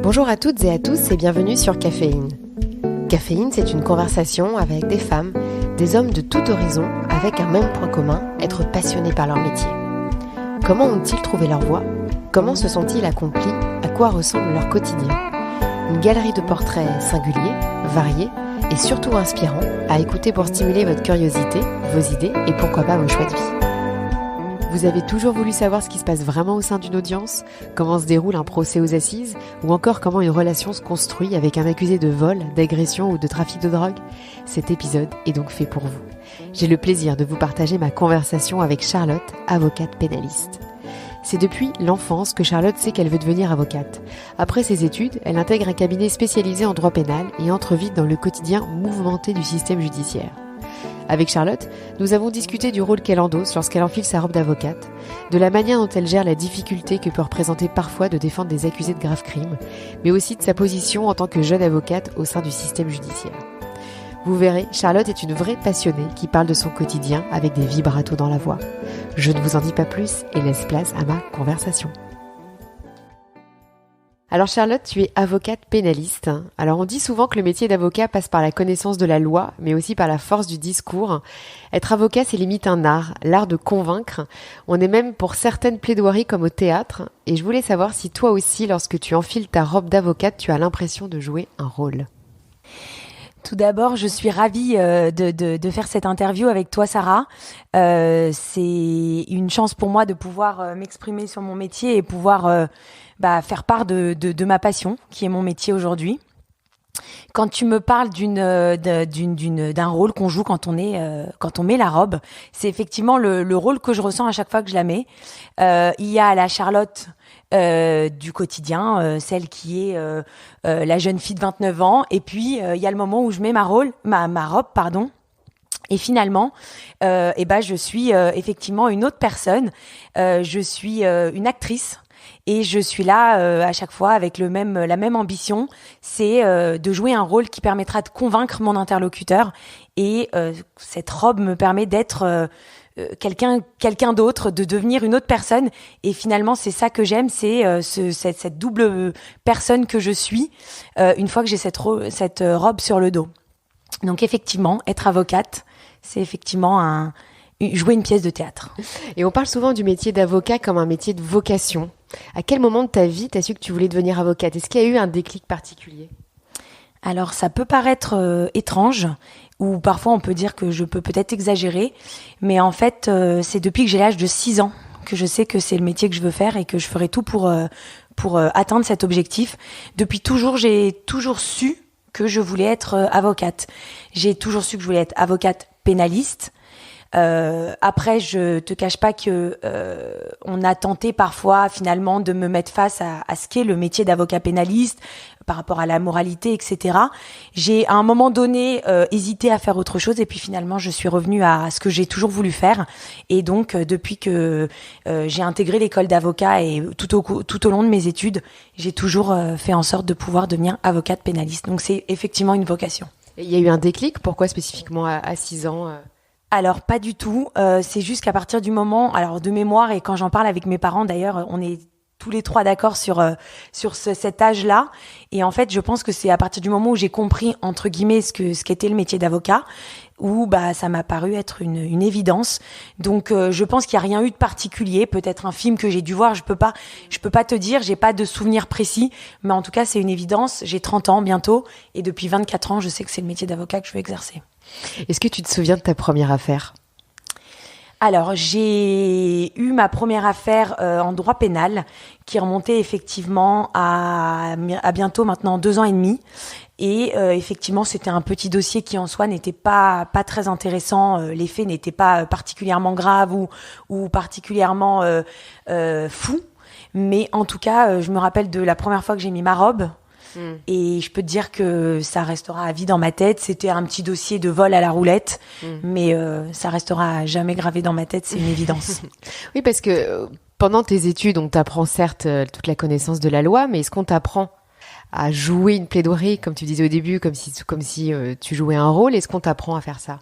Bonjour à toutes et à tous et bienvenue sur Caféine. Caféine, c'est une conversation avec des femmes, des hommes de tout horizon, avec un même point commun, être passionnés par leur métier. Comment ont-ils trouvé leur voie ? Comment se sont-ils accomplis ? À quoi ressemble leur quotidien ? Une galerie de portraits singuliers, variés et surtout inspirants à écouter pour stimuler votre curiosité, vos idées et pourquoi pas vos choix de vie. Vous avez toujours voulu savoir ce qui se passe vraiment au sein d'une audience, comment se déroule un procès aux assises, ou encore comment une relation se construit avec un accusé de vol, d'agression ou de trafic de drogue ? Cet épisode est donc fait pour vous. J'ai le plaisir de vous partager ma conversation avec Charlotte, avocate pénaliste. C'est depuis l'enfance que Charlotte sait qu'elle veut devenir avocate. Après ses études, elle intègre un cabinet spécialisé en droit pénal et entre vite dans le quotidien mouvementé du système judiciaire. Avec Charlotte, nous avons discuté du rôle qu'elle endosse lorsqu'elle enfile sa robe d'avocate, de la manière dont elle gère la difficulté que peut représenter parfois de défendre des accusés de graves crimes, mais aussi de sa position en tant que jeune avocate au sein du système judiciaire. Vous verrez, Charlotte est une vraie passionnée qui parle de son quotidien avec des vibratos dans la voix. Je ne vous en dis pas plus et laisse place à ma conversation. Alors Charlotte, tu es avocate pénaliste. Alors on dit souvent que le métier d'avocat passe par la connaissance de la loi, mais aussi par la force du discours. Être avocat, c'est limite un art, l'art de convaincre. On est même pour certaines plaidoiries comme au théâtre. Et je voulais savoir si toi aussi, lorsque tu enfiles ta robe d'avocate, tu as l'impression de jouer un rôle. Tout d'abord, je suis ravie de faire cette interview avec toi, Sarah. C'est une chance pour moi de pouvoir m'exprimer sur mon métier et pouvoir faire part de ma passion, qui est mon métier aujourd'hui. Quand tu me parles d'un rôle qu'on joue quand on met la robe, c'est effectivement le rôle que je ressens à chaque fois que je la mets. Il y a la Charlotte du quotidien, celle qui est la jeune fille de 29 ans, et puis il y a le moment où je mets ma robe, et finalement, je suis effectivement une autre personne. Je suis une actrice. Et je suis là à chaque fois avec la même ambition, c'est de jouer un rôle qui permettra de convaincre mon interlocuteur. Et cette robe me permet d'être quelqu'un d'autre, de devenir une autre personne. Et finalement, c'est ça que j'aime, c'est cette double personne que je suis une fois que j'ai cette robe sur le dos. Donc effectivement, être avocate, c'est effectivement jouer une pièce de théâtre. Et on parle souvent du métier d'avocat comme un métier de vocation. À quel moment de ta vie t'as su que tu voulais devenir avocate ? Est-ce qu'il y a eu un déclic particulier ? Alors, ça peut paraître étrange, ou parfois on peut dire que je peux peut-être exagérer, mais en fait, c'est depuis que j'ai l'âge de 6 ans que je sais que c'est le métier que je veux faire et que je ferai tout pour atteindre cet objectif. Depuis toujours, j'ai toujours su que je voulais être avocate. J'ai toujours su que je voulais être avocate pénaliste. Après, je te cache pas que on a tenté parfois finalement de me mettre face à ce qu'est le métier d'avocat pénaliste par rapport à la moralité, etc. J'ai à un moment donné hésité à faire autre chose et puis finalement je suis revenue à ce que j'ai toujours voulu faire. Et donc depuis que j'ai intégré l'école d'avocat et tout au long de mes études, j'ai toujours fait en sorte de pouvoir devenir avocate pénaliste. Donc c'est effectivement une vocation. Et il y a eu un déclic ? Pourquoi spécifiquement à 6 ans Alors pas du tout, c'est juste qu'à partir du moment, alors de mémoire et quand j'en parle avec mes parents d'ailleurs, on est tous les trois d'accord sur cet âge-là, et en fait je pense que c'est à partir du moment où j'ai compris entre guillemets ce qu'était le métier d'avocat, où ça m'a paru être une évidence. Donc je pense qu'il y a rien eu de particulier, peut-être un film que j'ai dû voir, je peux pas te dire, j'ai pas de souvenir précis, mais en tout cas c'est une évidence. J'ai 30 ans bientôt et depuis 24 ans, je sais que c'est le métier d'avocat que je veux exercer. Est-ce que tu te souviens de ta première affaire ? Alors, j'ai eu ma première affaire en droit pénal qui remontait effectivement à bientôt maintenant 2 ans et demi. Et effectivement, c'était un petit dossier qui en soi n'était pas très intéressant. Les faits n'étaient pas particulièrement graves ou particulièrement fous. Mais en tout cas, je me rappelle de la première fois que j'ai mis ma robe. Et je peux te dire que ça restera à vie dans ma tête. C'était un petit dossier de vol à la roulette, mais ça restera à jamais gravé dans ma tête, c'est une évidence. Oui, parce que pendant tes études, on t'apprend certes toute la connaissance de la loi, mais est-ce qu'on t'apprend à jouer une plaidoirie, comme tu disais au début, comme si tu jouais un rôle ? Est-ce qu'on t'apprend à faire ça ?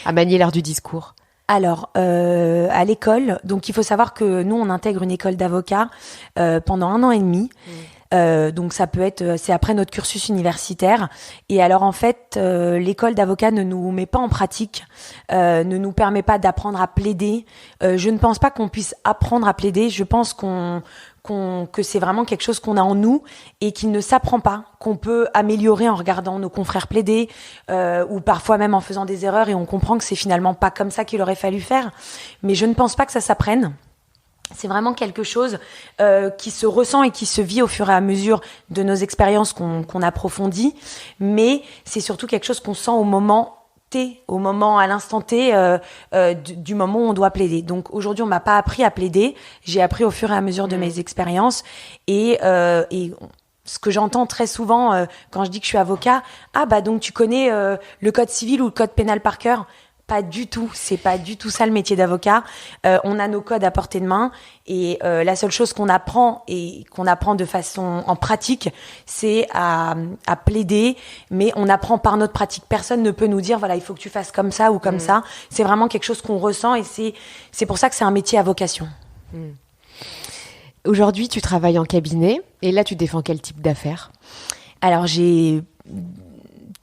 À manier l'art du discours ? Alors, à l'école, donc il faut savoir que nous, on intègre une école d'avocats pendant 1 an et demi. Donc ça peut être, c'est après notre cursus universitaire. Et alors en fait, l'école d'avocat ne nous met pas en pratique, ne nous permet pas d'apprendre à plaider. Je ne pense pas qu'on puisse apprendre à plaider. Je pense que c'est vraiment quelque chose qu'on a en nous et qui ne s'apprend pas, qu'on peut améliorer en regardant nos confrères plaider ou parfois même en faisant des erreurs et on comprend que c'est finalement pas comme ça qu'il aurait fallu faire. Mais je ne pense pas que ça s'apprenne. C'est vraiment quelque chose qui se ressent et qui se vit au fur et à mesure de nos expériences qu'on approfondit, mais c'est surtout quelque chose qu'on sent au moment T, au moment, à l'instant T du moment où on doit plaider. Donc aujourd'hui, on m'a pas appris à plaider, j'ai appris au fur et à mesure de mes expériences et ce que j'entends très souvent quand je dis que je suis avocat, ah bah donc tu connais le code civil ou le code pénal par cœur. Pas du tout, c'est pas du tout ça le métier d'avocat. On a nos codes à portée de main et la seule chose qu'on apprend et qu'on apprend de façon en pratique, c'est à plaider, mais on apprend par notre pratique. Personne ne peut nous dire voilà, il faut que tu fasses comme ça ou comme ça. C'est vraiment quelque chose qu'on ressent et c'est pour ça que c'est un métier à vocation. Aujourd'hui, tu travailles en cabinet et là, tu défends quel type d'affaires ? Alors, j'ai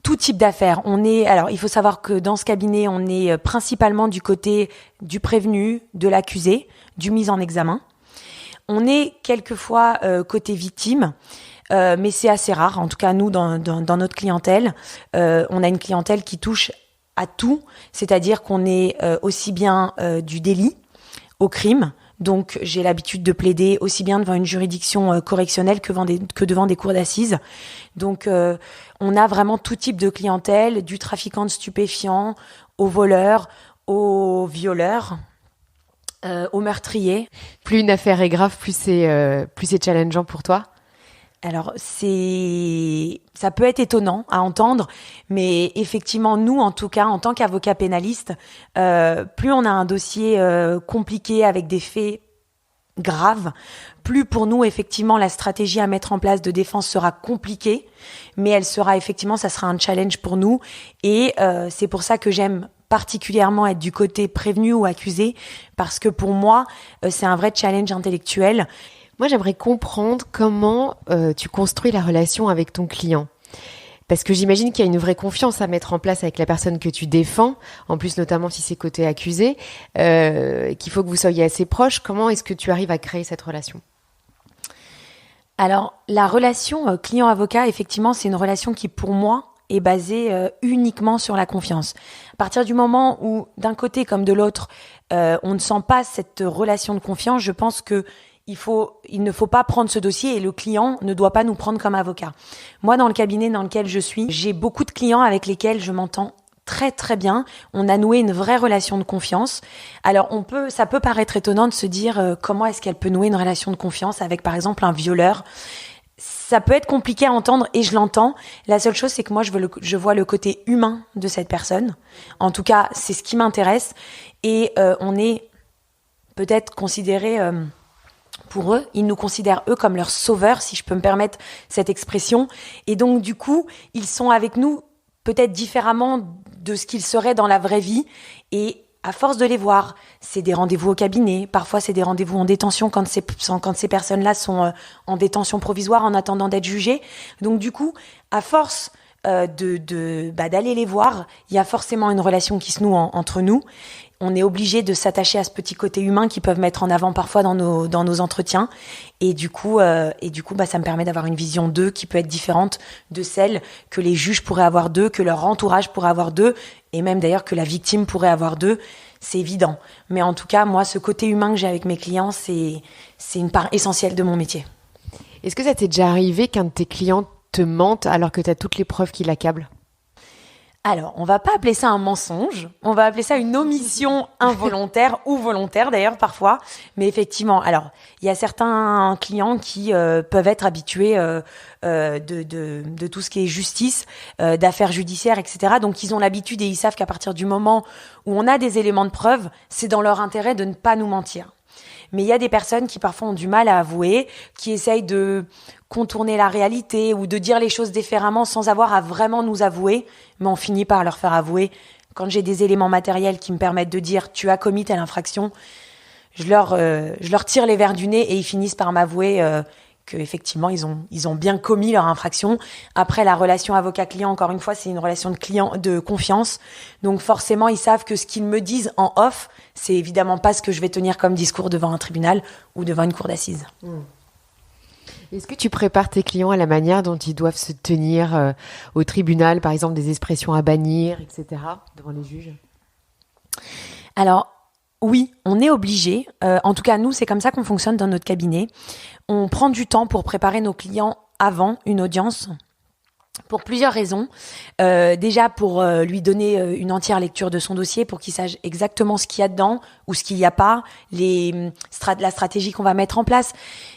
tout type d'affaires. Alors, il faut savoir que dans ce cabinet, on est principalement du côté du prévenu, de l'accusé, du mis en examen. On est quelquefois côté victime, mais c'est assez rare. En tout cas, nous, dans notre clientèle, on a une clientèle qui touche à tout, c'est-à-dire qu'on est aussi bien du délit au crime. Donc, j'ai l'habitude de plaider aussi bien devant une juridiction correctionnelle que devant des cours d'assises. Donc, on a vraiment tout type de clientèle, du trafiquant de stupéfiants, aux voleurs, aux violeurs, aux meurtriers. Plus une affaire est grave, plus c'est challengeant pour toi ? Alors, ça peut être étonnant à entendre, mais effectivement, nous, en tout cas, en tant qu'avocats pénalistes, plus on a un dossier compliqué avec des faits graves, plus pour nous, effectivement, la stratégie à mettre en place de défense sera compliquée, mais elle sera effectivement, ça sera un challenge pour nous, et c'est pour ça que j'aime particulièrement être du côté prévenu ou accusé, parce que pour moi, c'est un vrai challenge intellectuel. Moi, j'aimerais comprendre comment tu construis la relation avec ton client. Parce que j'imagine qu'il y a une vraie confiance à mettre en place avec la personne que tu défends, en plus notamment si c'est côté accusé, qu'il faut que vous soyez assez proches. Comment est-ce que tu arrives à créer cette relation ? Alors, la relation client-avocat, effectivement, c'est une relation qui, pour moi, est basée uniquement sur la confiance. À partir du moment où, d'un côté comme de l'autre, on ne sent pas cette relation de confiance, je pense que il ne faut pas prendre ce dossier et le client ne doit pas nous prendre comme avocat. Moi, dans le cabinet dans lequel je suis, j'ai beaucoup de clients avec lesquels je m'entends très très bien. On a noué une vraie relation de confiance. Alors ça peut paraître étonnant de se dire comment est-ce qu'elle peut nouer une relation de confiance avec par exemple un violeur. Ça peut être compliqué à entendre et je l'entends. La seule chose, c'est que moi, je vois le côté humain de cette personne. En tout cas, c'est ce qui m'intéresse et on est peut-être considéré pour eux, ils nous considèrent eux comme leurs sauveurs, si je peux me permettre cette expression. Et donc du coup, ils sont avec nous peut-être différemment de ce qu'ils seraient dans la vraie vie. Et à force de les voir, c'est des rendez-vous au cabinet, parfois c'est des rendez-vous en détention quand ces personnes-là sont en détention provisoire en attendant d'être jugées. Donc du coup, à force d'aller les voir, il y a forcément une relation qui se noue entre nous. On est obligé de s'attacher à ce petit côté humain qu'ils peuvent mettre en avant parfois dans nos entretiens. Et du coup, ça me permet d'avoir une vision d'eux qui peut être différente de celle que les juges pourraient avoir d'eux, que leur entourage pourrait avoir d'eux, et même d'ailleurs que la victime pourrait avoir d'eux. C'est évident. Mais en tout cas, moi, ce côté humain que j'ai avec mes clients, c'est une part essentielle de mon métier. Est-ce que ça t'est déjà arrivé qu'un de tes clients te mente alors que tu as toutes les preuves qui l'accablent ? Alors, on va pas appeler ça un mensonge, on va appeler ça une omission involontaire ou volontaire d'ailleurs parfois. Mais effectivement, alors il y a certains clients qui peuvent être habitués de tout ce qui est justice, d'affaires judiciaires, etc. Donc ils ont l'habitude et ils savent qu'à partir du moment où on a des éléments de preuve, c'est dans leur intérêt de ne pas nous mentir. Mais il y a des personnes qui parfois ont du mal à avouer, qui essayent de contourner la réalité ou de dire les choses différemment sans avoir à vraiment nous avouer. Mais on finit par leur faire avouer Quand j'ai des éléments matériels qui me permettent de dire tu as commis telle infraction, je leur tire les vers du nez et ils finissent par m'avouer qu'effectivement ils ont bien commis leur infraction. Après, la relation avocat-client, encore une fois, c'est une relation de confiance. Donc forcément, ils savent que ce qu'ils me disent en off, c'est évidemment pas ce que je vais tenir comme discours devant un tribunal ou devant une cour d'assises. Est-ce que tu prépares tes clients à la manière dont ils doivent se tenir au tribunal, par exemple des expressions à bannir, etc., devant les juges? Alors, oui, on est obligé. En tout cas, nous, c'est comme ça qu'on fonctionne dans notre cabinet. On prend du temps pour préparer nos clients avant une audience pour plusieurs raisons. Déjà, pour lui donner une entière lecture de son dossier, pour qu'il sache exactement ce qu'il y a dedans ou ce qu'il n'y a pas, la stratégie qu'on va mettre en place.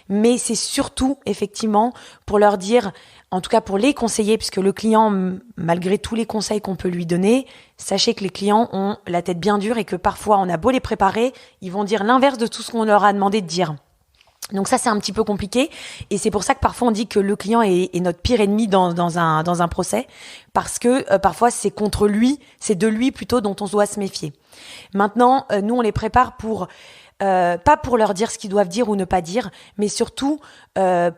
Mais c'est surtout, effectivement, pour leur dire, en tout cas pour les conseiller, puisque le client, malgré tous les conseils qu'on peut lui donner, sachez que les clients ont la tête bien dure et que parfois, on a beau les préparer, ils vont dire l'inverse de tout ce qu'on leur a demandé de dire. Donc ça, c'est un petit peu compliqué et c'est pour ça que parfois on dit que le client est notre pire ennemi dans un procès, parce que parfois c'est contre lui, c'est de lui plutôt dont on doit se méfier. Maintenant, nous on les prépare pour pas pour leur dire ce qu'ils doivent dire ou ne pas dire, mais surtout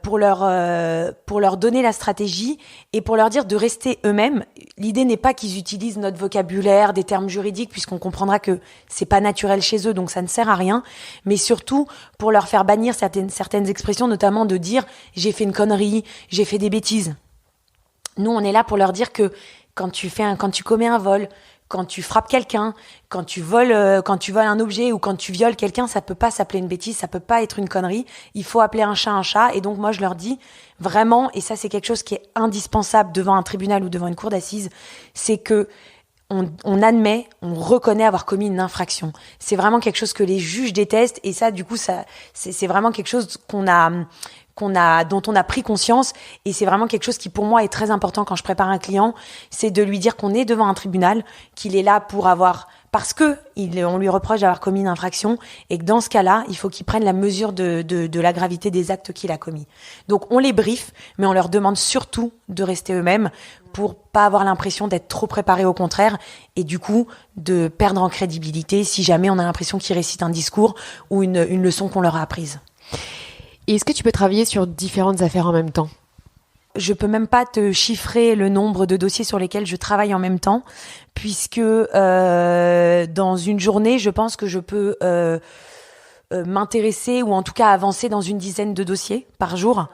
pour leur donner la stratégie et pour leur dire de rester eux-mêmes. L'idée n'est pas qu'ils utilisent notre vocabulaire, des termes juridiques, puisqu'on comprendra que c'est pas naturel chez eux, donc ça ne sert à rien, mais surtout pour leur faire bannir certaines expressions, notamment de dire j'ai fait une connerie, j'ai fait des bêtises. Nous, on est là pour leur dire que quand tu commets un vol, quand tu frappes quelqu'un, quand tu voles un objet ou quand tu violes quelqu'un, ça peut pas s'appeler une bêtise, ça peut pas être une connerie. Il faut appeler un chat. Et donc moi je leur dis vraiment, et ça c'est quelque chose qui est indispensable devant un tribunal ou devant une cour d'assises, c'est que on admet, on reconnaît avoir commis une infraction. C'est vraiment quelque chose que les juges détestent et ça, du coup, c'est vraiment quelque chose dont on a pris conscience et c'est vraiment quelque chose qui pour moi est très important quand je prépare un client, c'est de lui dire qu'on est devant un tribunal, qu'il est là parce que on lui reproche d'avoir commis une infraction et que dans ce cas-là, il faut qu'il prenne la mesure de la gravité des actes qu'il a commis. Donc on les briefe, mais on leur demande surtout de rester eux-mêmes pour pas avoir l'impression d'être trop préparés au contraire et du coup de perdre en crédibilité si jamais on a l'impression qu'ils récitent un discours ou une leçon qu'on leur a apprise. Et est-ce que tu peux travailler sur différentes affaires en même temps ? Je peux même pas te chiffrer le nombre de dossiers sur lesquels je travaille en même temps, puisque dans une journée, je pense que je peux m'intéresser ou en tout cas avancer dans une dizaine de dossiers par jour.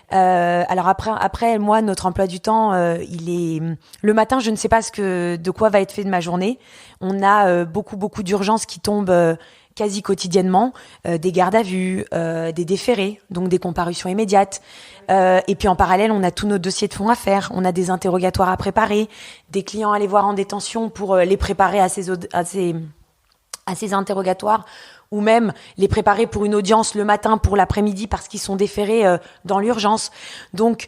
Alors après, moi, notre emploi du temps, il est le matin. Je ne sais pas de quoi va être fait de ma journée. On a beaucoup d'urgences qui tombent quasi quotidiennement, des gardes à vue, des déférés, donc des comparutions immédiates. Et puis en parallèle, on a tous nos dossiers de fond à faire. On a des interrogatoires à préparer, des clients à aller voir en détention pour les préparer à ces interrogatoires, ou même les préparer pour une audience le matin pour l'après-midi parce qu'ils sont déférés dans l'urgence. Donc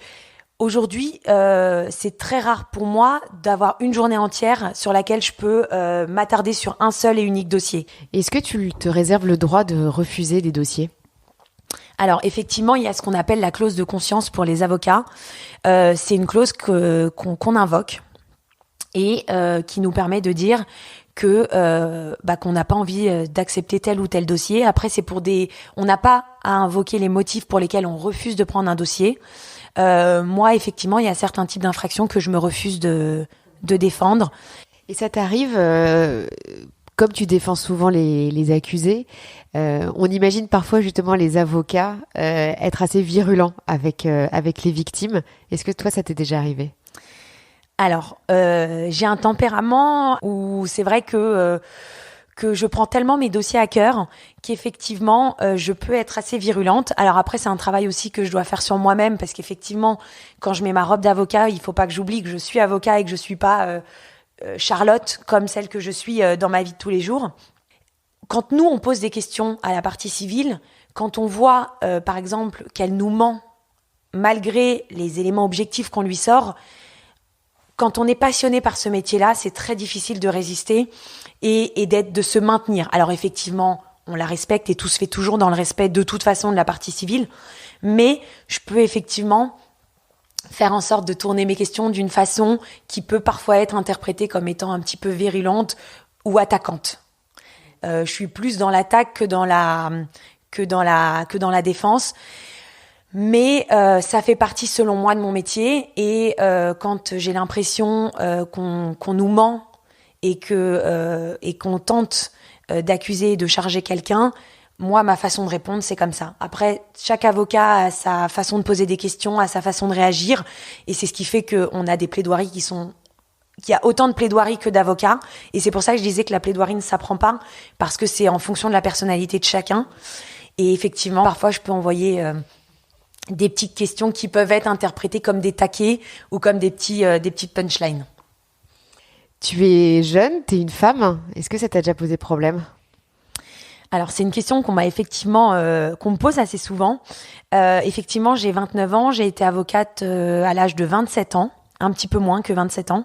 aujourd'hui, c'est très rare pour moi d'avoir une journée entière sur laquelle je peux m'attarder sur un seul et unique dossier. Est-ce que tu te réserves le droit de refuser des dossiers ? Alors effectivement, il y a ce qu'on appelle la clause de conscience pour les avocats. C'est une clause qu'on invoque et qui nous permet de dire qu'on n'a pas envie d'accepter tel ou tel dossier. Après, on n'a pas à invoquer les motifs pour lesquels on refuse de prendre un dossier. Moi, effectivement, il y a certains types d'infractions que je me refuse de défendre. Et ça t'arrive, comme tu défends souvent les accusés, on imagine parfois justement les avocats être assez virulents avec les victimes. Est-ce que toi, ça t'est déjà arrivé ? Alors, j'ai un tempérament où c'est vrai que je prends tellement mes dossiers à cœur qu'effectivement, je peux être assez virulente. Alors après, c'est un travail aussi que je dois faire sur moi-même parce qu'effectivement, quand je mets ma robe d'avocat, il faut pas que j'oublie que je suis avocat et que je suis pas Charlotte comme celle que je suis dans ma vie de tous les jours. Quand nous, on pose des questions à la partie civile, quand on voit, par exemple, qu'elle nous ment malgré les éléments objectifs qu'on lui sort, quand on est passionné par ce métier-là, c'est très difficile de résister et de se maintenir. Alors effectivement, on la respecte et tout se fait toujours dans le respect de toute façon de la partie civile, mais je peux effectivement faire en sorte de tourner mes questions d'une façon qui peut parfois être interprétée comme étant un petit peu virulente ou attaquante. Je suis plus dans l'attaque que dans la défense. Mais ça fait partie, selon moi, de mon métier. Et quand j'ai l'impression qu'on nous ment et qu'on tente d'accuser et de charger quelqu'un, moi, ma façon de répondre, c'est comme ça. Après, chaque avocat a sa façon de poser des questions, a sa façon de réagir. Et c'est ce qui fait qu'on a des plaidoiries qu'il y a autant de plaidoiries que d'avocats. Et c'est pour ça que je disais que la plaidoirie ne s'apprend pas, parce que c'est en fonction de la personnalité de chacun. Et effectivement, parfois, je peux envoyer des petites questions qui peuvent être interprétées comme des taquets ou comme des petites punchlines. Tu es jeune, tu es une femme. Est-ce que ça t'a déjà posé problème ? Alors, c'est une question qu'on me pose assez souvent. Effectivement, j'ai 29 ans, j'ai été avocate à l'âge de 27 ans, un petit peu moins que 27 ans.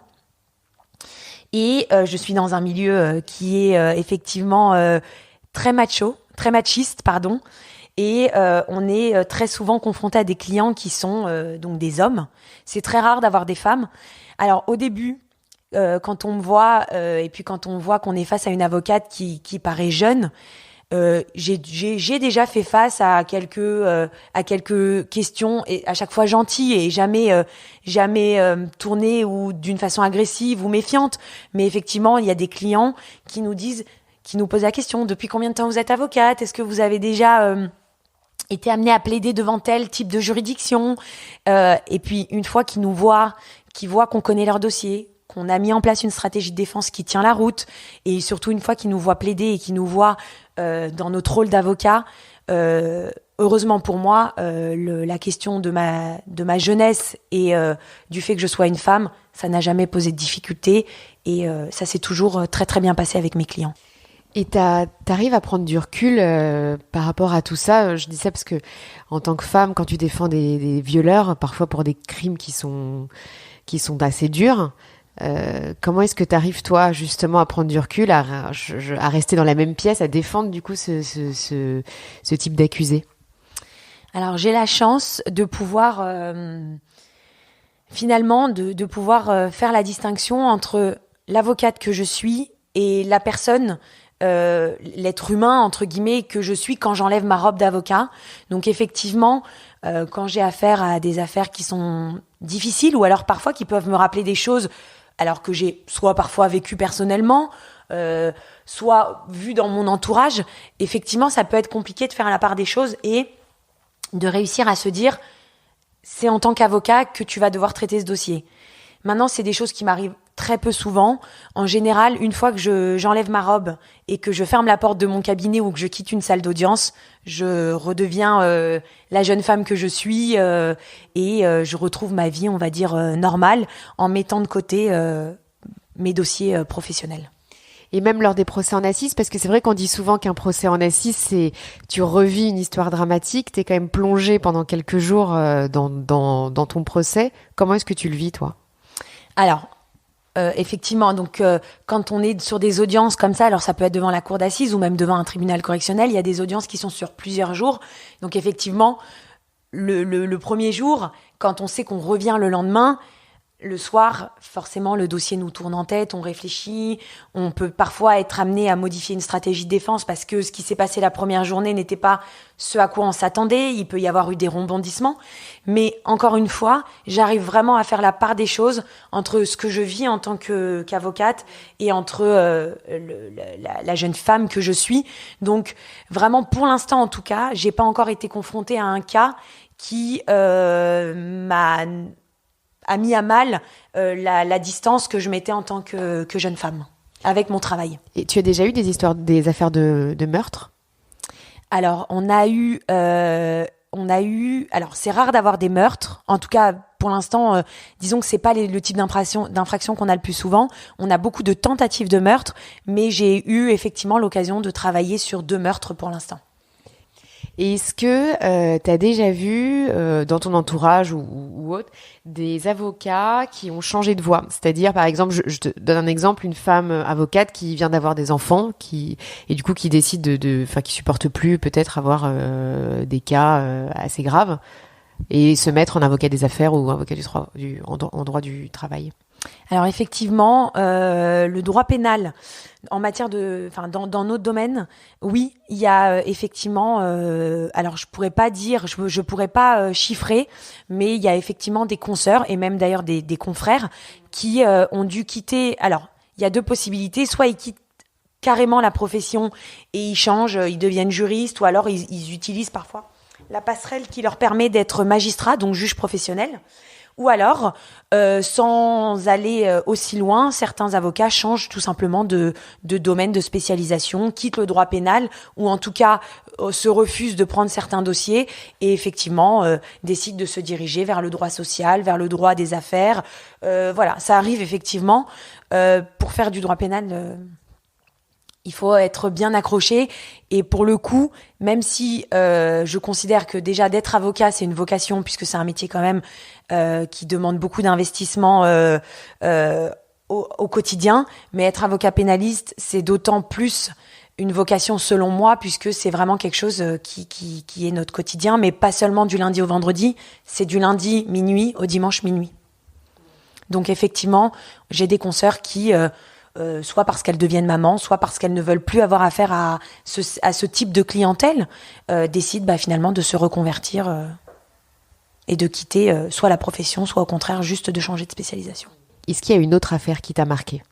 Et je suis dans un milieu qui est effectivement très machiste, pardon. Et on est très souvent confronté à des clients qui sont donc des hommes. C'est très rare d'avoir des femmes. Alors au début, quand on me voit et puis quand on voit qu'on est face à une avocate qui paraît jeune, j'ai déjà fait face à quelques questions, et à chaque fois gentilles et jamais tournées ou d'une façon agressive ou méfiante. Mais effectivement, il y a des clients qui nous posent la question: depuis combien de temps vous êtes avocate ? Est-ce que vous avez déjà été amené à plaider devant tel type de juridiction, et puis une fois qu'ils voient qu'on connaît leur dossier, qu'on a mis en place une stratégie de défense qui tient la route, et surtout une fois qu'ils nous voient plaider et qu'ils nous voient dans notre rôle d'avocat, heureusement pour moi, la question de ma jeunesse et du fait que je sois une femme, ça n'a jamais posé de difficulté, et ça s'est toujours très très bien passé avec mes clients. Et t'arrives à prendre du recul par rapport à tout ça. Je dis ça parce que en tant que femme, quand tu défends des violeurs, parfois pour des crimes qui sont assez durs, comment est-ce que t'arrives toi justement à prendre du recul, à rester dans la même pièce, à défendre du coup ce type d'accusé ? Alors j'ai la chance de pouvoir finalement de pouvoir faire la distinction entre l'avocate que je suis et la personne, l'être humain entre guillemets que je suis quand j'enlève ma robe d'avocat. Donc effectivement, quand j'ai affaire à des affaires qui sont difficiles, ou alors parfois qui peuvent me rappeler des choses alors que j'ai soit parfois vécu personnellement, soit vu dans mon entourage, effectivement ça peut être compliqué de faire la part des choses et de réussir à se dire: c'est en tant qu'avocat que tu vas devoir traiter ce dossier. Maintenant, c'est des choses qui m'arrivent très peu souvent. En général, une fois que j'enlève ma robe et que je ferme la porte de mon cabinet ou que je quitte une salle d'audience, je redeviens la jeune femme que je suis, et je retrouve ma vie, on va dire, normale, en mettant de côté mes dossiers professionnels. Et même lors des procès en assises, parce que c'est vrai qu'on dit souvent qu'un procès en assises, c'est tu revis une histoire dramatique, t'es quand même plongé pendant quelques jours dans ton procès. Comment est-ce que tu le vis, toi ? Alors, effectivement, donc quand on est sur des audiences comme ça, alors ça peut être devant la cour d'assises ou même devant un tribunal correctionnel, il y a des audiences qui sont sur plusieurs jours. Donc effectivement, le premier jour, quand on sait qu'on revient le lendemain, le soir, forcément, le dossier nous tourne en tête, on réfléchit, on peut parfois être amené à modifier une stratégie de défense parce que ce qui s'est passé la première journée n'était pas ce à quoi on s'attendait, il peut y avoir eu des rebondissements. Mais encore une fois, j'arrive vraiment à faire la part des choses entre ce que je vis en tant qu'avocate et entre la jeune femme que je suis. Donc vraiment, pour l'instant en tout cas, j'ai pas encore été confrontée à un cas qui a mis à mal la distance que je mettais en tant que jeune femme avec mon travail. Et tu as déjà eu des affaires de meurtre ? Alors, on a eu, alors c'est rare d'avoir des meurtres. En tout cas, pour l'instant, disons que c'est pas le type d'infraction qu'on a le plus souvent. On a beaucoup de tentatives de meurtre, mais j'ai eu effectivement l'occasion de travailler sur 2 meurtres pour l'instant. Et est-ce que tu as déjà vu dans ton entourage ou autre des avocats qui ont changé de voie ? C'est-à-dire, par exemple, je te donne un exemple, une femme avocate qui vient d'avoir des enfants et du coup qui décide qui supporte plus peut-être avoir des cas assez graves. et se mettre en avocat des affaires ou avocat en droit du travail? Alors effectivement, le droit pénal en matière dans notre domaine, oui, il y a effectivement. Alors je pourrais pas dire, je pourrais pas chiffrer, mais il y a effectivement des consoeurs et même d'ailleurs des confrères qui ont dû quitter. Alors il y a deux possibilités, soit ils quittent carrément la profession et ils changent, ils deviennent juristes, ou alors ils utilisent parfois la passerelle qui leur permet d'être magistrat, donc juge professionnel. Ou alors, sans aller aussi loin, certains avocats changent tout simplement de domaine de spécialisation, quittent le droit pénal ou en tout cas se refusent de prendre certains dossiers et effectivement décident de se diriger vers le droit social, vers le droit des affaires. Voilà, ça arrive effectivement. Pour faire du droit pénal, il faut être bien accroché et pour le coup, même si je considère que déjà d'être avocat, c'est une vocation puisque c'est un métier quand même qui demande beaucoup d'investissement au quotidien, mais être avocat pénaliste, c'est d'autant plus une vocation selon moi puisque c'est vraiment quelque chose qui est notre quotidien, mais pas seulement du lundi au vendredi, c'est du lundi minuit au dimanche minuit. Donc effectivement, j'ai des consoeurs qui soit parce qu'elles deviennent mamans, soit parce qu'elles ne veulent plus avoir affaire à ce type de clientèle, décident finalement de se reconvertir et de quitter soit la profession, soit au contraire juste de changer de spécialisation. Est-ce qu'il y a une autre affaire qui t'a marqué ?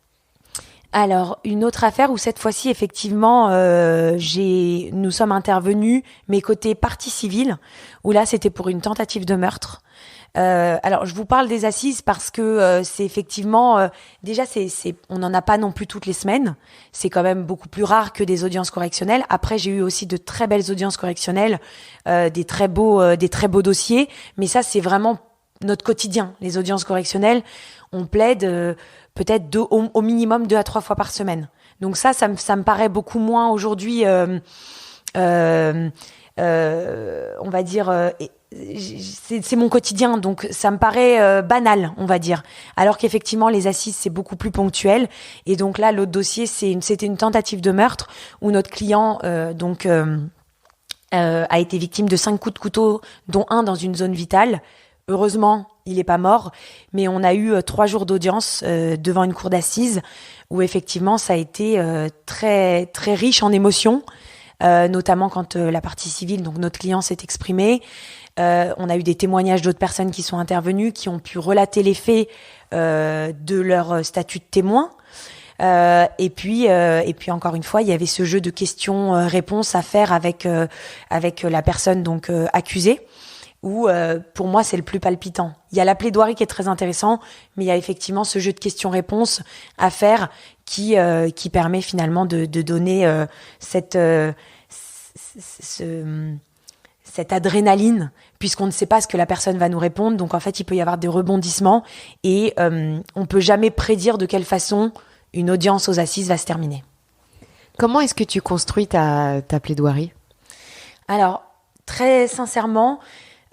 Alors, une autre affaire où cette fois-ci, effectivement, nous sommes intervenus, mais côté partie civile, où là, c'était pour une tentative de meurtre. Alors, je vous parle des assises parce que c'est effectivement, déjà, on n'en a pas non plus toutes les semaines. C'est quand même beaucoup plus rare que des audiences correctionnelles. Après, j'ai eu aussi de très belles audiences correctionnelles, des très beaux dossiers. Mais ça, c'est vraiment notre quotidien. Les audiences correctionnelles, on plaide peut-être au minimum 2 à 3 fois par semaine. Donc ça me paraît beaucoup moins aujourd'hui, on va dire, c'est mon quotidien, donc ça me paraît banal, on va dire. Alors qu'effectivement, les assises, c'est beaucoup plus ponctuel. Et donc là, l'autre dossier, c'était une tentative de meurtre où notre client a été victime de 5 coups de couteau, dont un dans une zone vitale. Heureusement, il n'est pas mort, mais on a eu 3 jours d'audience devant une cour d'assises où effectivement ça a été très très riche en émotions, notamment quand la partie civile, donc notre client, s'est exprimé. On a eu des témoignages d'autres personnes qui sont intervenues, qui ont pu relater les faits de leur statut de témoin. Et puis encore une fois, il y avait ce jeu de questions-réponses à faire avec la personne donc accusée. Où pour moi c'est le plus palpitant. Il y a la plaidoirie qui est très intéressant, mais il y a effectivement ce jeu de questions-réponses à faire qui permet finalement de donner cette adrénaline, puisqu'on ne sait pas ce que la personne va nous répondre. Donc en fait, il peut y avoir des rebondissements et on peut jamais prédire de quelle façon une audience aux assises va se terminer. Comment est-ce que tu construis ta plaidoirie ? Alors, très sincèrement,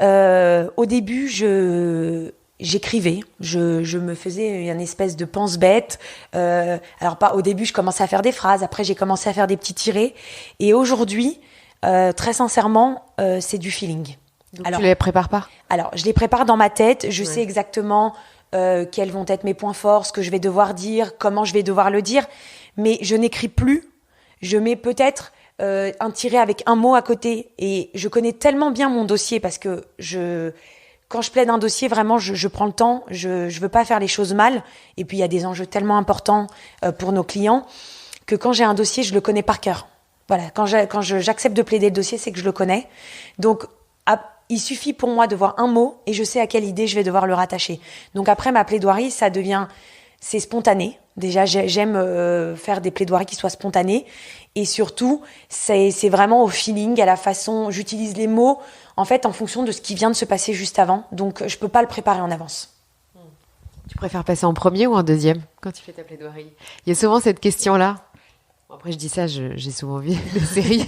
au début, j'écrivais, je me faisais une espèce de pense-bête. Alors pas au début, je commençais à faire des phrases. Après, j'ai commencé à faire des petits tirés. Et aujourd'hui, très sincèrement, c'est du feeling. Donc alors, tu les prépares pas ? Alors, je les prépare dans ma tête. Je sais exactement quels vont être mes points forts, ce que je vais devoir dire, comment je vais devoir le dire. Mais je n'écris plus. Je mets peut-être un tiré avec un mot à côté. Et je connais tellement bien mon dossier parce que quand je plaide un dossier, vraiment, je prends le temps. Je veux pas faire les choses mal. Et puis, il y a des enjeux tellement importants pour nos clients que quand j'ai un dossier, je le connais par cœur. Voilà, quand j'accepte de plaider le dossier, c'est que je le connais. Donc, il suffit pour moi de voir un mot et je sais à quelle idée je vais devoir le rattacher. Donc après, ma plaidoirie, c'est spontané. Déjà, j'aime faire des plaidoiries qui soient spontanées. Et surtout, c'est vraiment au feeling, à la façon, j'utilise les mots, en fait, en fonction de ce qui vient de se passer juste avant. Donc, je peux pas le préparer en avance. Tu préfères passer en premier ou en deuxième quand tu fais ta plaidoirie ? Il y a souvent cette question-là. Après, je dis ça, j'ai souvent vu des séries.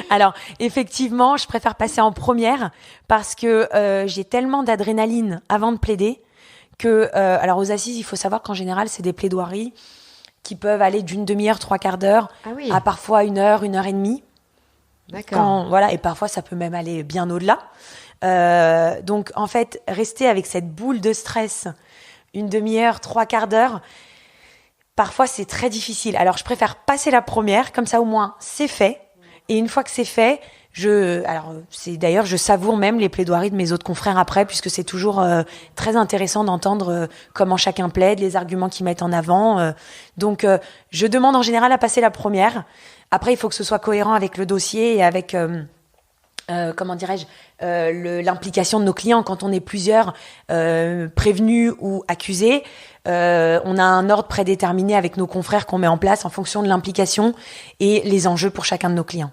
Alors, effectivement, je préfère passer en première parce que j'ai tellement d'adrénaline avant de plaider que, alors aux assises, il faut savoir qu'en général, c'est des plaidoiries qui peuvent aller d'une demi-heure, 3/4 d'heure, à parfois 1 heure et demie. D'accord. Voilà, et parfois, ça peut même aller bien au-delà. Donc, en fait, rester avec cette boule de stress une demi-heure, 3/4 d'heure, parfois, c'est très difficile. Alors, je préfère passer la première, comme ça, au moins, c'est fait. Et une fois que c'est fait, je savoure même les plaidoiries de mes autres confrères après, puisque c'est toujours très intéressant d'entendre comment chacun plaide, les arguments qu'ils mettent en avant. Donc, je demande en général à passer la première. Après, il faut que ce soit cohérent avec le dossier et avec l'implication de nos clients. Quand on est plusieurs prévenus ou accusés, on a un ordre prédéterminé avec nos confrères qu'on met en place en fonction de l'implication et les enjeux pour chacun de nos clients.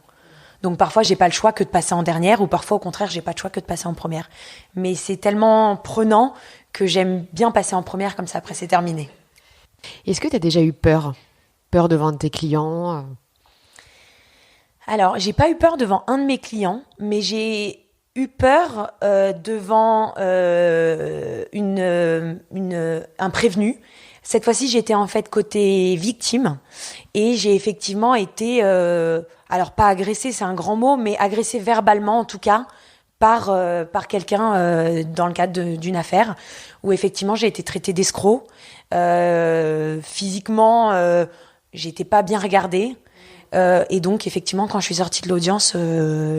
Donc parfois, j'ai pas le choix que de passer en dernière, ou parfois au contraire, j'ai pas le choix que de passer en première. Mais c'est tellement prenant que j'aime bien passer en première, comme ça après c'est terminé. Est-ce que tu as déjà eu peur devant tes clients? Alors, j'ai pas eu peur devant un de mes clients, mais j'ai eu peur devant un prévenu. Cette fois-ci, j'étais en fait côté victime et j'ai effectivement été, alors pas agressée, c'est un grand mot, mais agressée verbalement en tout cas par quelqu'un dans le cadre d'une affaire où effectivement j'ai été traitée d'escroc. Physiquement, j'étais pas bien regardée. Et donc effectivement quand je suis sortie de l'audience,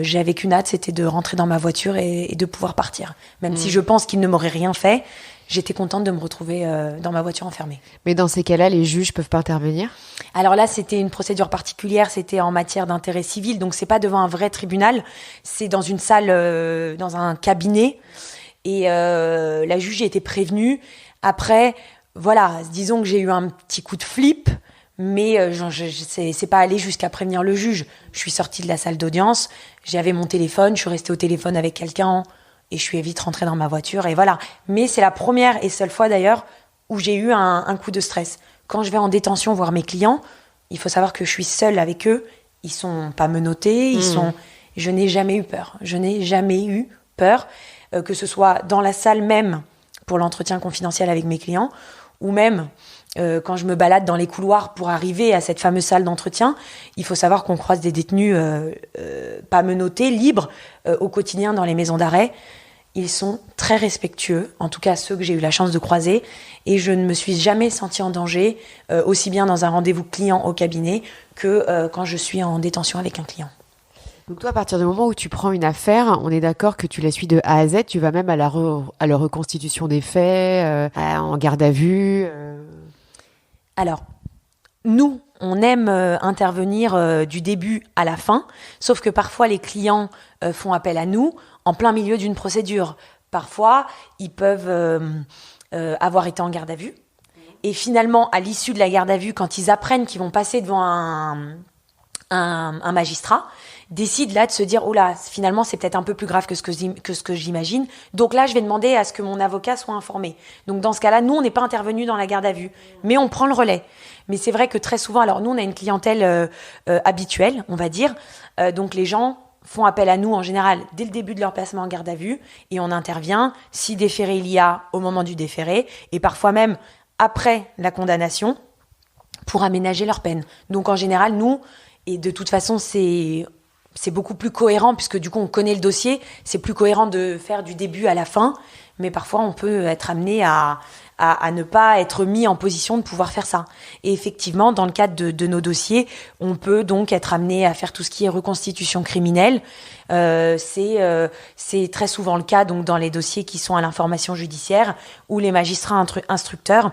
j'avais qu'une hâte, c'était de rentrer dans ma voiture et de pouvoir partir. Même si je pense qu'il ne m'aurait rien fait, j'étais contente de me retrouver dans ma voiture enfermée. Mais dans ces cas-là, les juges peuvent pas intervenir? Alors là, c'était une procédure particulière, c'était en matière d'intérêt civil, donc c'est pas devant un vrai tribunal, c'est dans une salle, dans un cabinet, et la juge était prévenue. Après, voilà, disons que j'ai eu un petit coup de flip, mais c'est pas allé jusqu'à prévenir le juge. Je suis sortie de la salle d'audience, j'avais mon téléphone, je suis restée au téléphone avec quelqu'un et je suis vite rentrée dans ma voiture et voilà. Mais c'est la première et seule fois d'ailleurs où j'ai eu un coup de stress. Quand je vais en détention voir mes clients, il faut savoir que je suis seule avec eux. Ils sont pas menottés, je n'ai jamais eu peur. Je n'ai jamais eu peur, que ce soit dans la salle même pour l'entretien confidentiel avec mes clients ou même quand je me balade dans les couloirs pour arriver à cette fameuse salle d'entretien. Il faut savoir qu'on croise des détenus pas menottés, libres, au quotidien dans les maisons d'arrêt. Ils sont très respectueux, en tout cas ceux que j'ai eu la chance de croiser, et je ne me suis jamais sentie en danger, aussi bien dans un rendez-vous client au cabinet que quand je suis en détention avec un client. Donc toi, à partir du moment où tu prends une affaire, on est d'accord que tu la suis de A à Z, tu vas même à la reconstitution des faits, en garde à vue Alors, nous, on aime intervenir du début à la fin, sauf que parfois les clients font appel à nous en plein milieu d'une procédure. Parfois, ils peuvent avoir été en garde à vue. Et finalement, à l'issue de la garde à vue, quand ils apprennent qu'ils vont passer devant un magistrat, décident là de se dire « Oh là, finalement, c'est peut-être un peu plus grave que ce que j'imagine. Donc là, je vais demander à ce que mon avocat soit informé. » Donc dans ce cas-là, nous, on n'est pas intervenus dans la garde à vue, mais on prend le relais. Mais c'est vrai que très souvent, alors nous, on a une clientèle habituelle, on va dire. Donc les gens font appel à nous en général dès le début de leur placement en garde à vue et on intervient si déféré il y a au moment du déféré et parfois même après la condamnation pour aménager leur peine. Donc en général, nous, et de toute façon, c'est beaucoup plus cohérent puisque du coup on connaît le dossier, c'est plus cohérent de faire du début à la fin, mais parfois on peut être amené à ne pas être mis en position de pouvoir faire ça. Et effectivement, dans le cadre de nos dossiers, on peut donc être amené à faire tout ce qui est reconstitution criminelle. C'est très souvent le cas donc dans les dossiers qui sont à l'information judiciaire où les magistrats instructeurs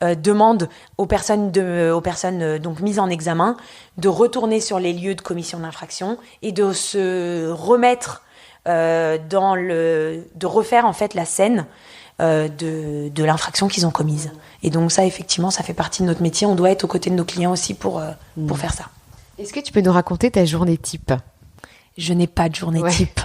demandent aux personnes donc mises en examen de retourner sur les lieux de commission d'infraction et de se remettre de refaire en fait la scène de l'infraction qu'ils ont commise. Et donc ça, effectivement, ça fait partie de notre métier. On doit être aux côtés de nos clients aussi pour faire ça. Est-ce que tu peux nous raconter ta journée type ? Je n'ai pas de journée type.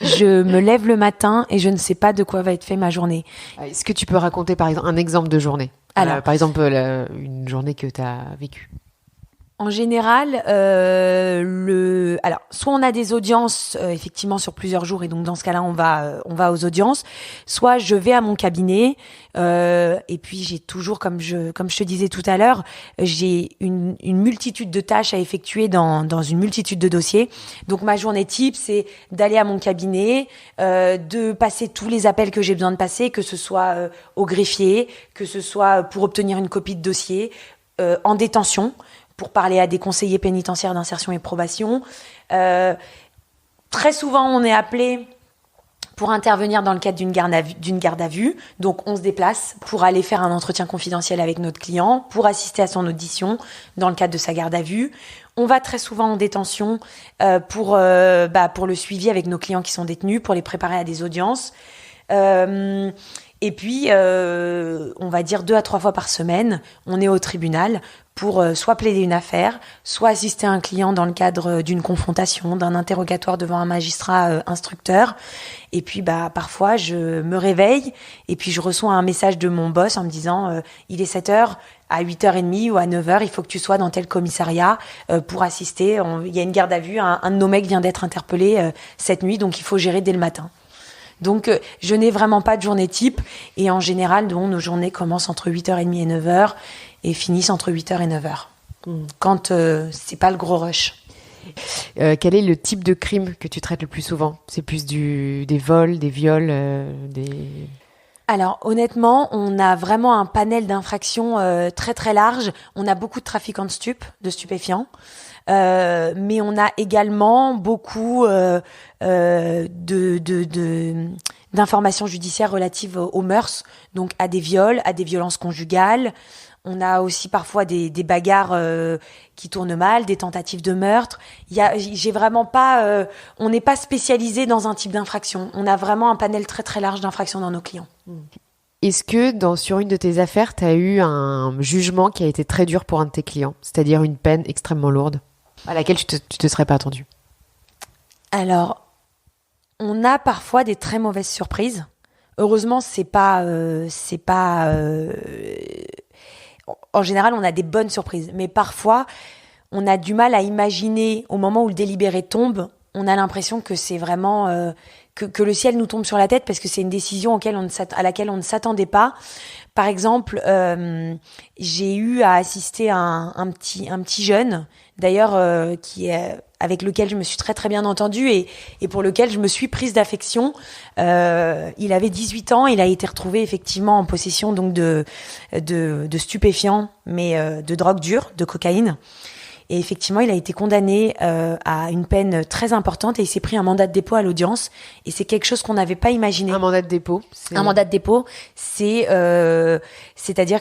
Je me lève le matin et je ne sais pas de quoi va être fait ma journée. Est-ce que tu peux raconter par exemple un exemple de journée ? Alors, par exemple une journée que tu as vécue. En général, alors soit on a des audiences effectivement sur plusieurs jours et donc dans ce cas-là on va aux audiences, soit je vais à mon cabinet et puis j'ai toujours comme je te disais tout à l'heure, j'ai une multitude de tâches à effectuer dans une multitude de dossiers. Donc ma journée type c'est d'aller à mon cabinet, de passer tous les appels que j'ai besoin de passer, que ce soit au greffier, que ce soit pour obtenir une copie de dossier, en détention, pour parler à des conseillers pénitentiaires d'insertion et probation. Très souvent, on est appelé pour intervenir dans le cadre d'une garde à vue. Donc, on se déplace pour aller faire un entretien confidentiel avec notre client, pour assister à son audition dans le cadre de sa garde à vue. On va très souvent en détention pour le suivi avec nos clients qui sont détenus, pour les préparer à des audiences. Et puis, on va dire 2 à 3 fois par semaine, on est au tribunal pour soit plaider une affaire, soit assister un client dans le cadre d'une confrontation, d'un interrogatoire devant un magistrat instructeur. Et puis, parfois, je me réveille et puis je reçois un message de mon boss en me disant il est 7h, à 8h30 ou à 9h, il faut que tu sois dans tel commissariat pour assister. Il y a une garde à vue, un de nos mecs vient d'être interpellé cette nuit, donc il faut gérer dès le matin. Donc, je n'ai vraiment pas de journée type. Et en général, nos journées commencent entre 8h30 et 9h et finissent entre 8h et 9h. Quand c'est pas le gros rush. Quel est le type de crime que tu traites le plus souvent ? C'est plus des vols, des viols, Alors, honnêtement, on a vraiment un panel d'infractions très très large. On a beaucoup de trafiquants de stupéfiants. Mais on a également beaucoup d'informations judiciaires relatives aux mœurs, donc à des viols, à des violences conjugales. On a aussi parfois des bagarres qui tournent mal, des tentatives de meurtre. J'ai vraiment pas, on n'est pas spécialisé dans un type d'infraction. On a vraiment un panel très très large d'infractions dans nos clients. Est-ce que sur une de tes affaires, tu as eu un jugement qui a été très dur pour un de tes clients, c'est-à-dire une peine extrêmement lourde à laquelle tu te serais pas attendu ? Alors, on a parfois des très mauvaises surprises. Heureusement, c'est pas. En général, on a des bonnes surprises, mais parfois, on a du mal à imaginer au moment où le délibéré tombe. On a l'impression que c'est vraiment que le ciel nous tombe sur la tête parce que c'est une décision à laquelle on ne s'attendait pas. Par exemple, j'ai eu à assister à un petit jeune, d'ailleurs, avec lequel je me suis très très bien entendue et pour lequel je me suis prise d'affection. Il avait 18 ans, il a été retrouvé effectivement en possession donc de stupéfiants, mais de drogue dure, de cocaïne. Et effectivement, il a été condamné à une peine très importante et il s'est pris un mandat de dépôt à l'audience. Et c'est quelque chose qu'on n'avait pas imaginé. Un mandat de dépôt, Un mandat de dépôt, c'est-à-dire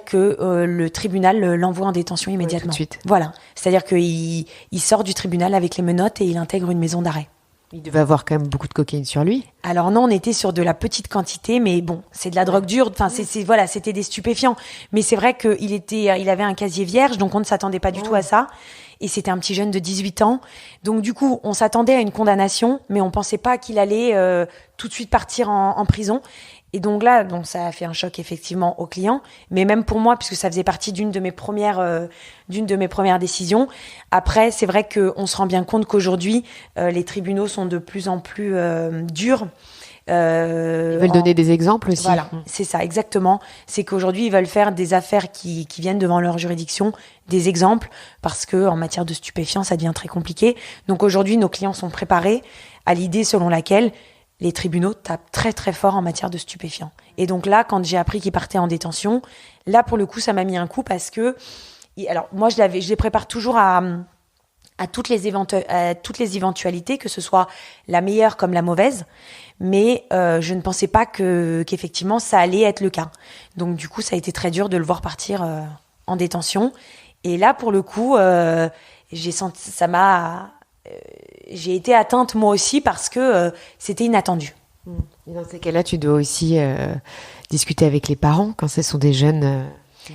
que le tribunal l'envoie en détention immédiatement. Tout de suite. Voilà. C'est-à-dire qu'il sort du tribunal avec les menottes et il intègre une maison d'arrêt. Il devait avoir quand même beaucoup de cocaïne sur lui. Alors non, on était sur de la petite quantité, mais bon, c'est de la drogue dure. Enfin, voilà, c'était des stupéfiants. Mais c'est vrai qu'il avait un casier vierge, donc on ne s'attendait pas du tout à ça. Et c'était un petit jeune de 18 ans. Donc du coup, on s'attendait à une condamnation, mais on pensait pas qu'il allait tout de suite partir en prison. Et donc là, ça a fait un choc effectivement au client, mais même pour moi, puisque ça faisait partie d'une de mes premières décisions. Après, c'est vrai qu'on se rend bien compte qu'aujourd'hui, les tribunaux sont de plus en plus durs. Ils veulent donner des exemples aussi. Voilà, c'est ça, exactement. C'est qu'aujourd'hui, ils veulent faire des affaires qui viennent devant leur juridiction, des exemples, parce que en matière de stupéfiants, ça devient très compliqué. Donc aujourd'hui, nos clients sont préparés à l'idée selon laquelle les tribunaux tapent très très fort en matière de stupéfiants. Et donc là, quand j'ai appris qu'ils partaient en détention, là pour le coup, ça m'a mis un coup parce que, alors moi je les prépare toujours à toutes les éventualités, que ce soit la meilleure comme la mauvaise, mais je ne pensais pas qu'effectivement ça allait être le cas. Donc du coup, ça a été très dur de le voir partir en détention. Et là, pour le coup, j'ai été atteinte moi aussi parce que c'était inattendu. Et dans ces cas-là, tu dois aussi discuter avec les parents quand ce sont des jeunes.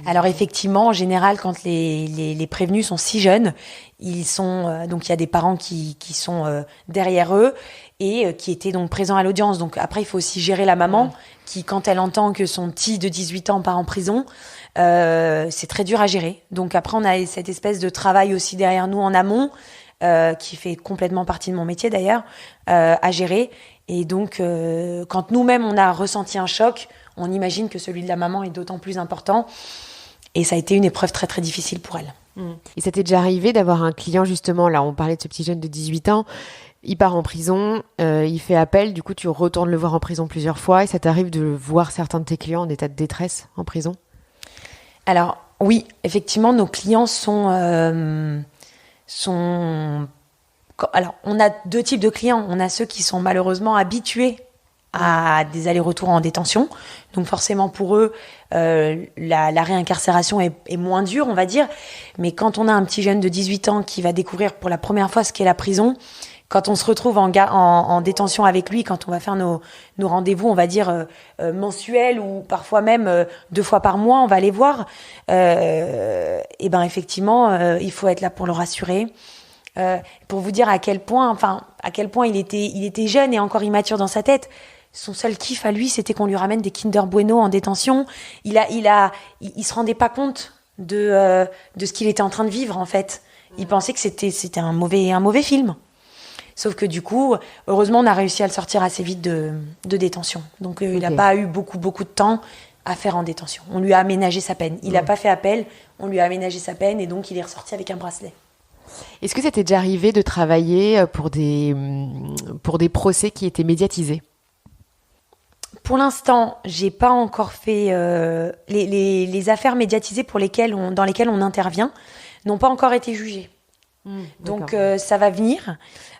Alors effectivement, en général, quand les prévenus sont si jeunes, donc il y a des parents qui sont derrière eux et qui était donc présent à l'audience. Donc après, il faut aussi gérer la maman qui, quand elle entend que son petit de 18 ans part en prison, c'est très dur à gérer. Donc après, on a cette espèce de travail aussi derrière nous en amont, qui fait complètement partie de mon métier d'ailleurs, à gérer. Et donc, quand nous-mêmes, on a ressenti un choc, on imagine que celui de la maman est d'autant plus important. Et ça a été une épreuve très, très difficile pour elle. Et ça t'est déjà arrivé d'avoir un client, justement, là, on parlait de ce petit jeune de 18 ans, il part en prison, il fait appel, du coup, tu retournes le voir en prison plusieurs fois, et ça t'arrive de voir certains de tes clients en état de détresse en prison? Alors, oui, effectivement, nos clients sont... Alors, on a deux types de clients. On a ceux qui sont malheureusement habitués à des allers-retours en détention. Donc forcément, pour eux, la réincarcération est moins dure, on va dire. Mais quand on a un petit jeune de 18 ans qui va découvrir pour la première fois ce qu'est la prison, quand on se retrouve en détention avec lui, quand on va faire nos rendez-vous, on va dire mensuels ou parfois même 2 fois par mois, on va les voir. Et ben effectivement, il faut être là pour le rassurer. Pour vous dire à quel point il était jeune et encore immature dans sa tête. Son seul kiff à lui, c'était qu'on lui ramène des Kinder Bueno en détention. Il se rendait pas compte de ce qu'il était en train de vivre en fait. Il pensait que c'était un mauvais film. Sauf que du coup, heureusement, on a réussi à le sortir assez vite de détention. Donc il n'a pas eu beaucoup de temps à faire en détention. On lui a aménagé sa peine. Il n'a pas fait appel, on lui a aménagé sa peine et donc il est ressorti avec un bracelet. Est-ce que ça t'est déjà arrivé de travailler pour des procès qui étaient médiatisés? Pour l'instant, j'ai pas encore fait les affaires médiatisées dans lesquelles on intervient n'ont pas encore été jugées. Donc ça va venir.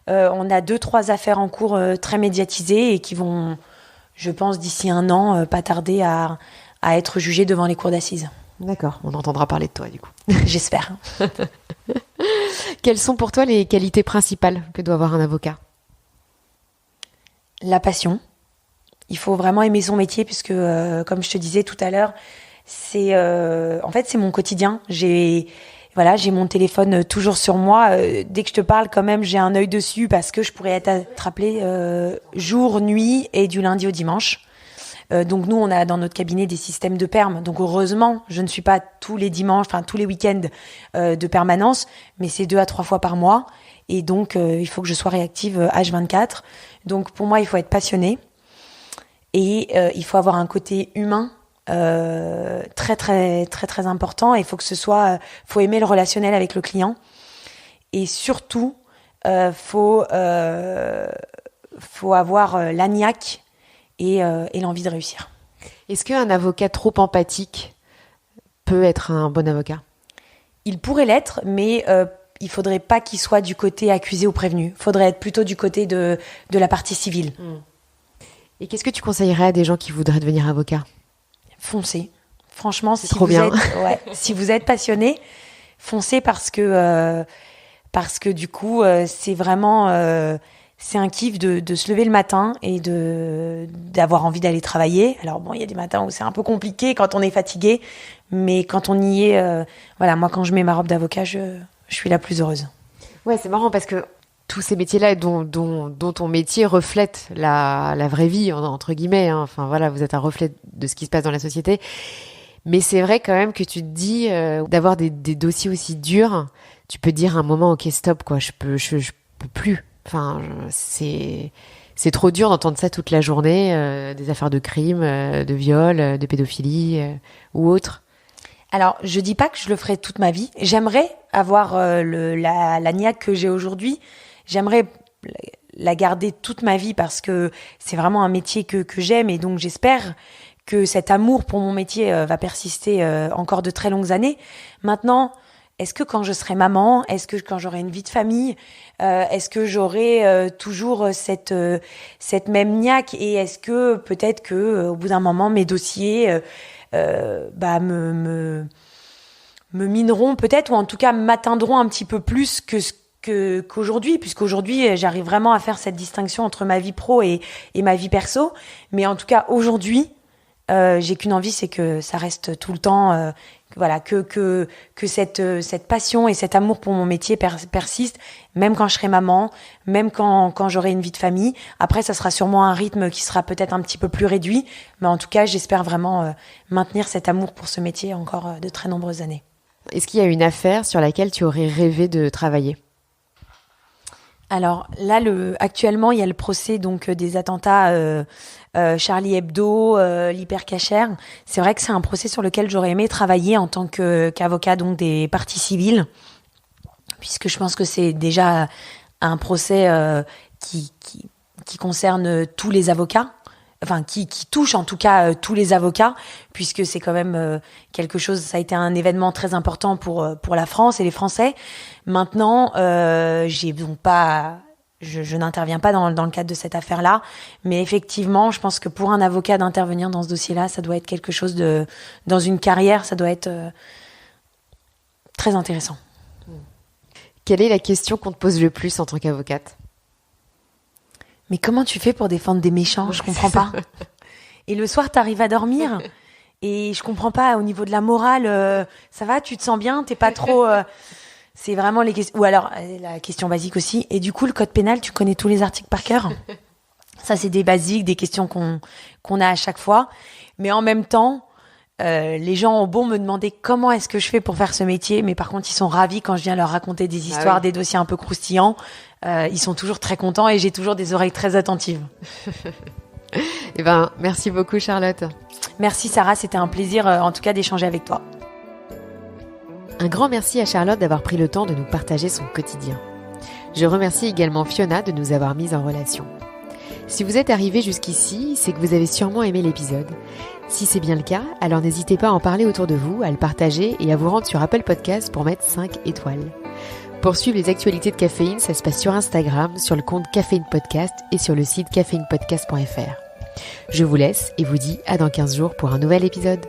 On a 2-3 affaires en cours très médiatisées et qui vont, je pense, d'ici 1 an, pas tarder à être jugées devant les cours d'assises. D'accord, on entendra parler de toi du coup. J'espère. Quelles sont pour toi les qualités principales que doit avoir un avocat? La passion. Il faut vraiment aimer son métier puisque, comme je te disais tout à l'heure, c'est mon quotidien. J'ai mon téléphone toujours sur moi. Dès que je te parle, quand même, j'ai un œil dessus parce que je pourrais être appelée jour, nuit et du lundi au dimanche. Donc nous, on a dans notre cabinet des systèmes de perm. Donc heureusement, je ne suis pas tous les dimanches, tous les week-ends de permanence, mais c'est 2 à 3 fois par mois. Et donc, il faut que je sois réactive H24. Donc pour moi, il faut être passionné et il faut avoir un côté humain très très très très important. Il faut que faut aimer le relationnel avec le client et surtout, faut avoir la niaque et l'envie de réussir. Est-ce qu'un avocat trop empathique peut être un bon avocat? Il pourrait l'être, mais il faudrait pas qu'il soit du côté accusé ou prévenu. Il faudrait être plutôt du côté de la partie civile. Et qu'est-ce que tu conseillerais à des gens qui voudraient devenir avocat? Foncez. Franchement, si vous êtes passionné, foncez parce que du coup, c'est vraiment... c'est un kiff de se lever le matin et d'avoir envie d'aller travailler. Alors bon, il y a des matins où c'est un peu compliqué quand on est fatigué, mais quand on y est, moi quand je mets ma robe d'avocat, je suis la plus heureuse. Ouais, c'est marrant parce que tous ces métiers-là dont ton métier reflète la vraie vie, entre guillemets, hein. Enfin voilà, vous êtes un reflet de ce qui se passe dans la société. Mais c'est vrai quand même que tu te dis d'avoir des dossiers aussi durs, tu peux dire à un moment, ok, stop, quoi, je peux plus. Enfin, c'est trop dur d'entendre ça toute la journée, des affaires de crime, de viol, de pédophilie ou autre. Alors, je dis pas que je le ferai toute ma vie. J'aimerais avoir la niaque que j'ai aujourd'hui. J'aimerais la garder toute ma vie parce que c'est vraiment un métier que j'aime et donc j'espère que cet amour pour mon métier va persister encore de très longues années. Maintenant, est-ce que quand je serai maman, est-ce que quand j'aurai une vie de famille, est-ce que j'aurai toujours cette même niaque et est-ce que peut-être que au bout d'un moment mes dossiers me mineront peut-être ou en tout cas m'atteindront un petit peu plus qu'aujourd'hui, puisqu'aujourd'hui j'arrive vraiment à faire cette distinction entre ma vie pro et ma vie perso, mais en tout cas aujourd'hui J'ai qu'une envie, c'est que ça reste tout le temps, que cette passion et cet amour pour mon métier persiste, même quand je serai maman, même quand j'aurai une vie de famille. Après, ça sera sûrement un rythme qui sera peut-être un petit peu plus réduit, mais en tout cas, j'espère vraiment maintenir cet amour pour ce métier encore de très nombreuses années. Est-ce qu'il y a une affaire sur laquelle tu aurais rêvé de travailler ? Alors là, actuellement, il y a le procès donc des attentats Charlie Hebdo, l'hypercacher. C'est vrai que c'est un procès sur lequel j'aurais aimé travailler en tant qu'avocat donc des parties civiles, puisque je pense que c'est déjà un procès qui concerne tous les avocats. Enfin, qui touche en tout cas tous les avocats, puisque c'est quand même quelque chose, ça a été un événement très important pour la France et les Français. Maintenant, je n'interviens pas dans le cadre de cette affaire-là, mais effectivement, je pense que pour un avocat d'intervenir dans ce dossier-là, ça doit être quelque chose dans une carrière, ça doit être très intéressant. Quelle est la question qu'on te pose le plus en tant qu'avocate ? Mais comment tu fais pour défendre des méchants ? Je comprends pas. Et le soir, t'arrives à dormir et je comprends pas au niveau de la morale. Ça va, tu te sens bien, t'es pas trop. C'est vraiment les questions. Ou alors la question basique aussi. Et du coup, le code pénal, tu connais tous les articles par cœur ? Ça, c'est des basiques, des questions qu'on a à chaque fois. Mais en même temps, les gens ont beau me demander comment est-ce que je fais pour faire ce métier, mais par contre, ils sont ravis quand je viens leur raconter des histoires, des dossiers un peu croustillants. Ils sont toujours très contents et j'ai toujours des oreilles très attentives. Eh ben, merci beaucoup Charlotte. Merci Sarah, c'était un plaisir en tout cas d'échanger avec toi. Un grand merci à Charlotte d'avoir pris le temps de nous partager son quotidien. Je remercie également Fiona de nous avoir mis en relation. Si vous êtes arrivé jusqu'ici, c'est que vous avez sûrement aimé l'épisode. Si c'est bien le cas, alors n'hésitez pas à en parler autour de vous, à le partager et à vous rendre sur Apple Podcasts pour mettre 5 étoiles. Pour suivre les actualités de Caféine, ça se passe sur Instagram, sur le compte Caféine Podcast et sur le site caféinepodcast.fr. Je vous laisse et vous dis à dans 15 jours pour un nouvel épisode.